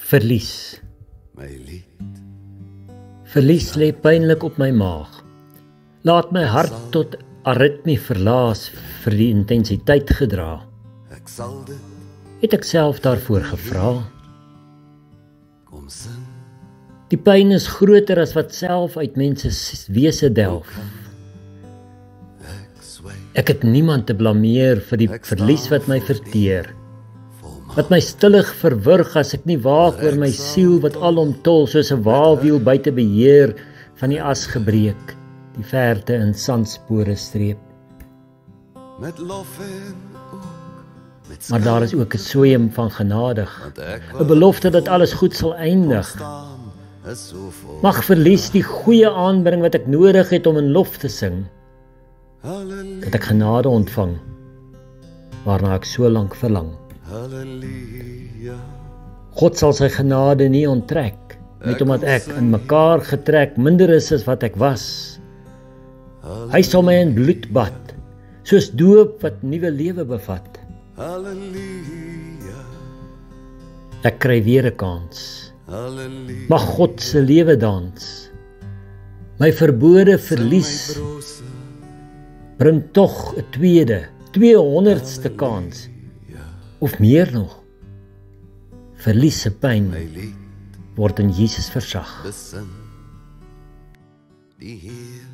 Verlies. my lied. Verlies lê pynlik op my maag. Laat my hart tot aritmie verlaas vir die intensiteit gedra. Ek sal dit Het ek self daarvoor gevra? kom sing. Die pyn is groter as wat self uit mense wese delf. Ek swyg Ek het niemand te blameer vir die verlies wat my verteer. vol my Wat my stillig verwrig as ek nie waak oor my siel wat alomtol soos 'n waalwiel buite beheer van die as gebreek, die verte in sandspore streep. met lof en ook met Maar daar is ook 'n soeëm van genadig, want ek 'n belofte dat alles goed sal eindig. staan is so vol. Mag verlies die goeie aanbring wat ek nodig het om in lof te sing, Halleluja, dat ek genade ontvang, waarna ek so lank verlang. halleluja. God sal sy genade nie onttrek, net omdat ek in mekaar getrek minder is as wat ek was. Hy sal my in bloed bad, soos doop wat nuwe lewe bevat. Halleluja, Ek kry weer 'n kans. halleluja. Mag God se lewe dans. My verbode verlies Brose, bring tog 'n tweede, 200ste kans, of meer nog. Verlies se pyn my lied word in Jesus versag. besing. Die Heer